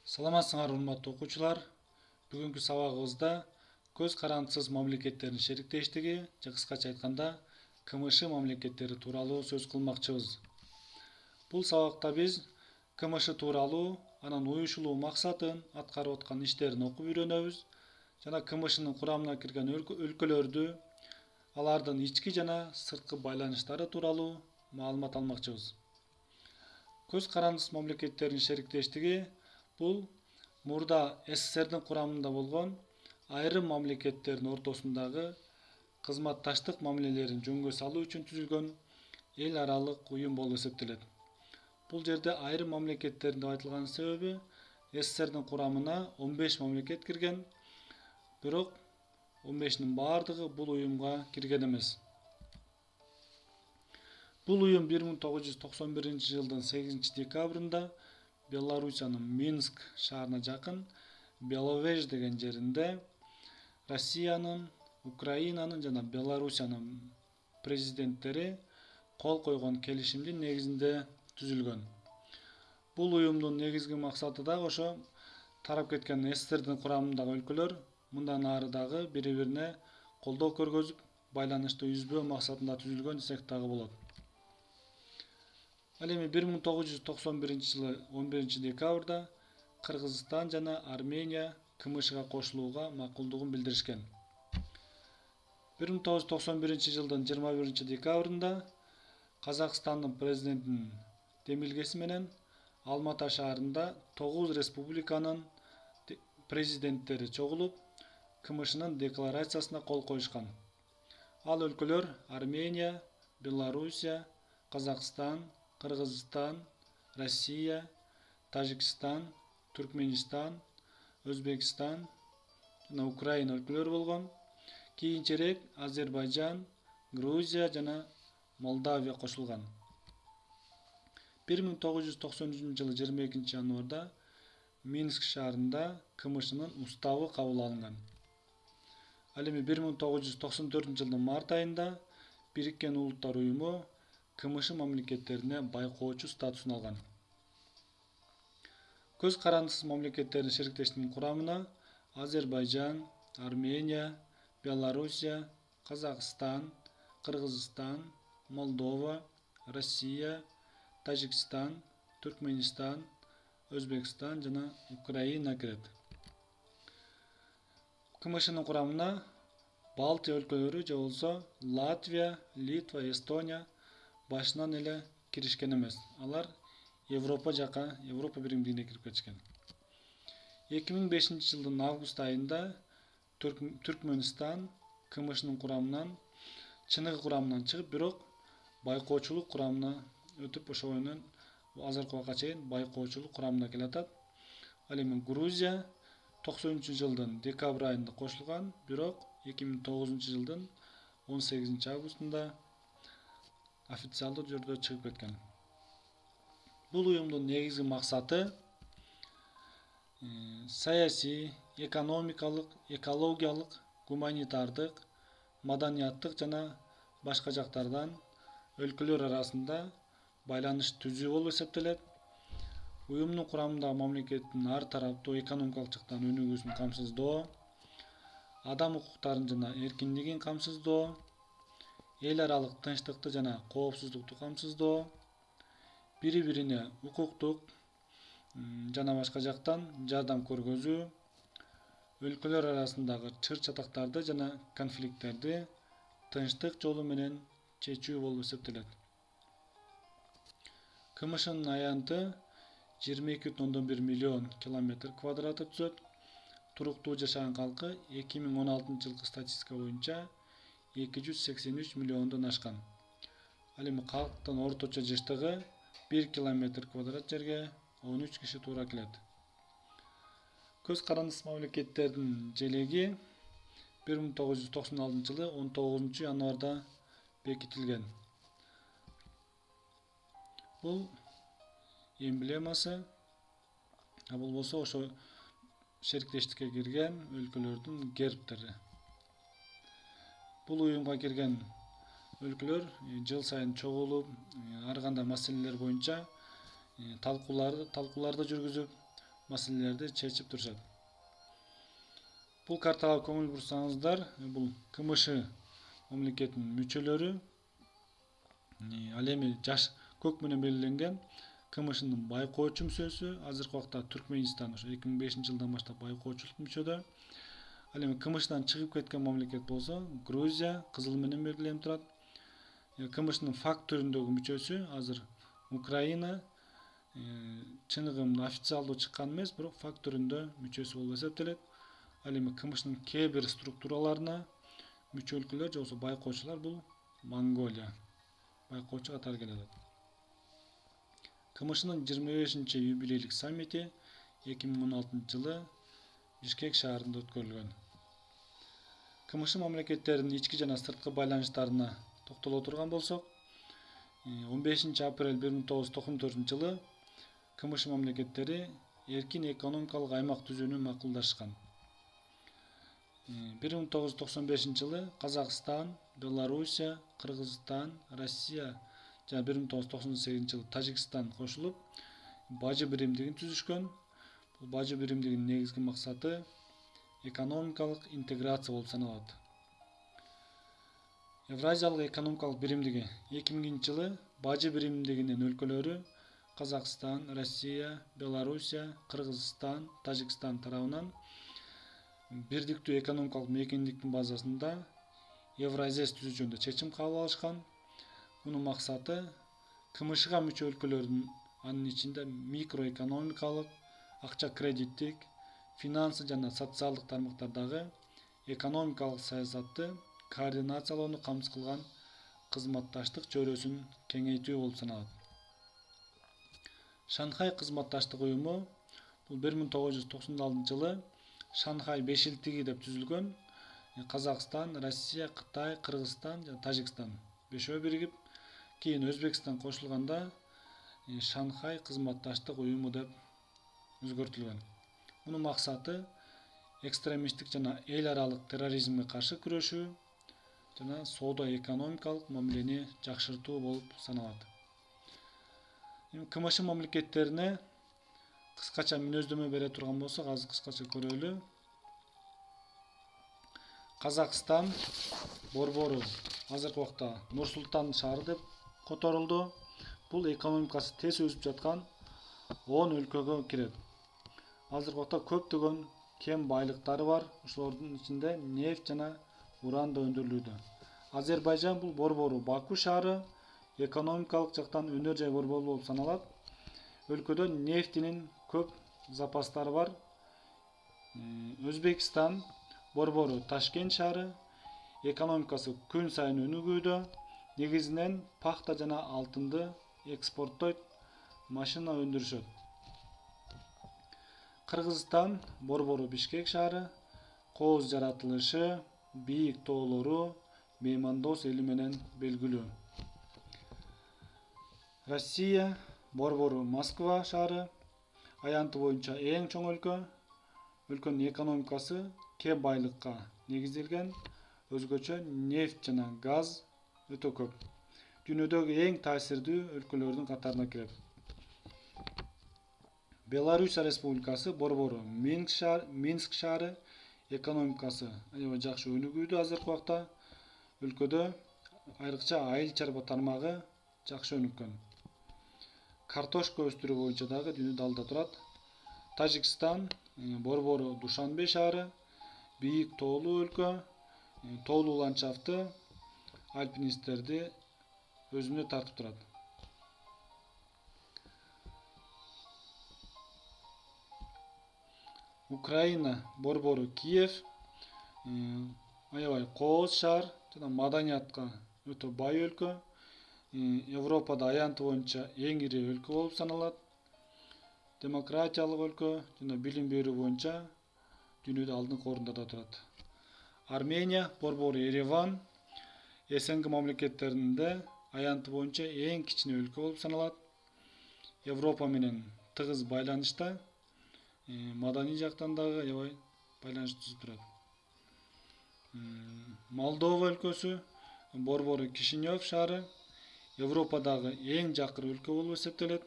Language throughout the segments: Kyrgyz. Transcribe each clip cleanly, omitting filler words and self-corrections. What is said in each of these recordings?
Саламатсыңар урматтуу окуучулар. Бүгүнкү сабагыбызда көз карандысыз мамлекеттердин шериктештиги же кыскача айтканда КМШ мамлекеттери тууралуу сөз кылмакчыбыз. Бул сабакта биз КМШ тууралуу, анын уюшулуу максатын, аткарып аткан иштерин окуп үйрөнөбүз жана КМШнын курамына кирген өлкөлөрдү, алардын ички жана сырткы байланыштары тууралуу маалымат алмакчыбыз. Көз карандысыз мамлекеттердин шериктештиги бул мурда СССРдин курамында болгон айрым мамлекеттердин ортосундагы кызматташтык мамилелерин жөнгө салуу үчүн түзүлгөн эл аралык уюм болуп эсептелет. Бул жерде айрым мамлекеттердин деп айтылганын себеби СССРдин курамына 15 мамлекет кирген, бирок 15нин баардыгы бул уюмга кирген эмес. Бул уюм 1991 жылдын 8-декабрында Белоруссиянын Минск шаарына жакын Беловеж деген жеринде Россиянын, Украинанын жана Белоруссиянын президенттери кол койгон келишимдин негизинде түзүлгөн. Бул уюмдун негизги максаты дагы ошо тарап кеткен СССРдин курамындагы өлкөлөр мындан ары дагы бири-бирине колдоо көргөзүп, байланышты үзбөө максатында түзүлгөн десек дагы болот. Ал эми 1991-жылы 11-декабрда Кыргызстан жана Армения КМШга кошулууга макулдугун билдиришкен. 1991-жылдын 21-декабрында Казакстандын президентинин демилгеси менен Алмата шаарында 9 республиканын президенттери чогулуп, КМШнын декларациясына кол коюшкан. Ал өлкөлөр Армения, Белоруссия, Казакстан, Кыргызстан, Россия, Тажикстан, Түркменистан, Өзбекстан жана Украина өлкөлөрү болгон. Кийинчерээк Азербайжан, Грузия жана Молдавия кошулган. 1993-жылы 22-январда Минск шаарында КМШнын уставы кабыл алынган. Ал эми 1994-жылдын март айында Бириккен Улуттар уюму КМШ мамлекеттерине байкоочу статусун алган. Көз карандысыз мамлекеттердин шериктештигинин курамына Азербайжан, Армения, Белоруссия, Казакстан, Кыргызстан, Молдова, Россия, Тажикстан, Түркменистан, Өзбекстан жана Украина кирет. КМШнын курамына Балтия өлкөлөрү же болсо Латвия, Литва, Эстония башынан эле киришкен эмес. Алар Европа биримдигине кирип кетишкен. 2005-жылдын август айында Түркмөнстан КМШнын курамынан чыныгы курамынан чыгып, бирок байкоочулук курамына өтүп, ошол менен азыркы убакка чейин байкоочулук курамына келатат. Ал эми Грузия 90-жылдын декабрь айында кошулган, бирок 2009-жылдын 18-августунда официалдуу түрдө чыгып кеткен. Бул уюмдун негизги максаты саясий, экономикалык, экологиялык, гуманитардык, маданияттык жана башка жактардан өлкөлөр арасында байланыш түзүү болуп эсептелет. Уюмдун курамындагы мамлекеттин ар тараптуу экономикалык жактан өнүгүүсүн камсыздоо, адам укуктарын жана эркиндигин камсыздоо, эл аралык тынчтыкты жана коопсуздукту камсыздоо, бири-бирине укуктук жана башка жактан жардам көргөзүү, өлкөлөр арасындагы чыр-чатактарды жана конфликттерди тынчтык жолу менен чечүү болуп эсептелет. КМШнын аянты 22,1 миллион километр квадраты түзөт. Туруктуу жашаган калкы 2016-жылкы статистика боюнча 283 миллиондон ашкан. Ал эми калктын орточо жыштыгы 1 километр квадрат жерге 13 киши туура келет. Көз карандысыз мамлекеттердин желеги 1996-жылы 19-январда бекитилген. Бул эмблемасы, бул болсо ошо шериктештикке кирген өлкөлөрдүн гербтери. Бул уюмга кирген өлкөлөр жыл сайын чогулуп, ар кандай маселелер боюнча талкууларды жүргүзүп, маселелерди чечип турушат. Бул картага көңүл бурсаңыздар, бул КМШ мамлекетинин мүчөлөрү, ал эми жаш көк менен белгиленген КМШнын байкоочу мүчөсү, азыркы убакта Түркмөнстан ошо 2005 жылдан баштап байкоочулук мүчөдө. Ал эми КМШдан чыгып кеткен мамлекет болсо Грузия кызыл менен белгиленип турат. КМШнын факт түрүндөгү мүчөсү азыр Украина, чыныгы официалдуу чыккан эмес, бирок факт түрүндө мүчөсү болуп эсептелет. Ал эми КМШнын кээ бир структураларына мүчө өлкөлөр же болбосо байкоочулар бул Монголия байкоочу катары келет. КМШнын 25 юбилейлик саммити 2016 жылы Бишкек шаарында өткөрүлгөн. КМШ мамлекеттеринин ички жана сырткы байланыштарына токтоло турган болсок, 15 апрель 1994 жылы КМШ мамлекеттери эркин экономикалык аймак түзүүнү макулдашкан. 1995 жылы Казакстан, Белоруссия, Кыргызстан, Россия жана 1998 жылы Тажикстан кошулуп, бажы биримдигин түзүшкөн. Бул бажы биримдигинин негизги максаты экономикалык интеграция болуп саналат. Евразиялык экономикалык биримдиги 2000 жылы бажы биримдигинин өлкөлөрү Казакстан, Россия, Белоруссия, Кыргызстан, Тажикстан тарабынан бирдиктүү экономикалык мейкиндиктин базасында Евразес түзүү жөнүндө чечим кабыл алышкан. Мунун максаты КМШга мүчө өлкөлөрдүн, анын ичинде микроэкономикалык, акча кредиттик, финансы жана социалдык тармактардагы экономикалык саясатты координациялоону камсыз кылган кызматташтык чөйрөсүн кеңейтүү болуп саналат. Шанхай кызматташтык уюму бул 1996 жылы Шанхай бешилтиги деп түзүлгөн. Казакстан, Россия, Кытай, Кыргызстан жана Тажикстан бешөө биригип, кийин Өзбекстан кошулганда Шанхай кызматташтык уюму деп өзгөртүлгөн. Мунун максаты экстремисттик жана эл аралык терроризмге каршы күрөшүү жана соода экономикалык мамилени жакшыртуу болуп саналат. КМШ мамлекеттерине кыскача мүнөздөмө бере турган болсок, азыр кыскача көрөлү. Казакстан борбору азыркы убакта Нур-Султан шаары деп которулду. Бул экономикасы тез өсүп жаткан 10 өлкөгө кирет. Азыркы убакта көптөгөн кен байлыктары бар. Ошолордун ичинде нефть жана уран да өндүрүлүүдө. Азербайжан бул борбору Баку шаары экономикалык жактан өнөр жай борбору болуп саналат. Өлкөдө нефтинин көп запастары бар. Өзбекстан борбору Ташкент шаары экономикасы күн сайын өнүгүүдө. Негизинен пахта жана алтынды экспорттойт, машина өндүрүшөт. Кыргызстан борбору Бишкек шаары кооз жаратылышы, бийик тоолору, меймандос эли менен белгилүү. Россия борбору Москва шаары аянты боюнча эң чоң өлкө. Өлкөнүн экономикасы кээ байлыкка негизделген, өзгөчө нефть жана газ өтө көп. Дүйнөдөгү эң таасирдүү өлкөлөрдүн катарына кирет. Белоруссия республикасы борбору Минск шаары экономикасы аябай жакшы өнүгүүдө азыркы убакта. Өлкөдө айрыкча айыл чарба тармагы жакшы өнүккөн. Картошка өстүрүү боюнча дагы дүйнөдө алда турат. Тажикстан борбору Душанбе шаары бийик тоолуу өлкө, тоолуу ландшафты альпинисттерди өзүнө тартып турат. Украина борбору Киев аябай кооз шаар жана маданиятка өтө бай өлкө. Европада аянты боюнча эң ири өлкө болуп саналат. Демократиялык өлкө жана билим берүү боюнча дүйнөдө алдыңкы орундарда турат. Армения борбору Ереван СНГ мамлекеттеринде аянты боюнча эң кичине өлкө болуп саналат. Европа менен тыгыз байланышта, маданий жактан дагы аябай байланыш түзүп турат. Молдова өлкөсү борбору Кишинев шаары Европадагы эң жакыр өлкө болуп эсептелет.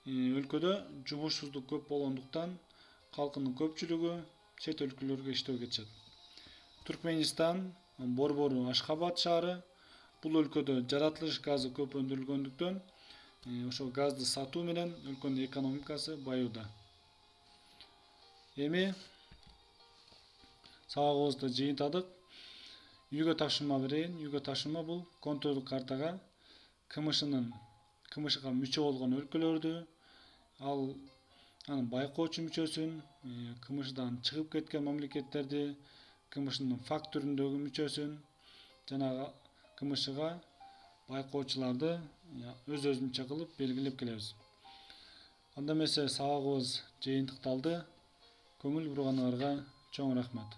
өлкөдө жумушсуздук көп болгондуктан калкынын көпчүлүгү чет өлкөлөргө иштөөгө чыгат. Түркменистан, Борбору, Ашхабад шаары бул өлкөдө жаратылыш газы көп өндүрүлгөндүктөн ошол газды сатуу менен өлкөнүн экономикасы баюуда. Эми сабагыбызды жыйынтадык. Үйгө тапшырма берейин. Үйгө тапшырма бул контролдук картага КМШга мүчө болгон өлкөлөрдү, анын байкоочу мүчөсүн, КМШдан чыгып кеткен мамлекеттерди, КМШнын факт түрүндөгү мүчөсүн, жана КМШга байкоочуларды өз-өзүнчө кылып белгилеп келебиз. Анда эмесе сабагыбыз жыйынтыкталды. Көңүл бурганыңарга чоң рахмат.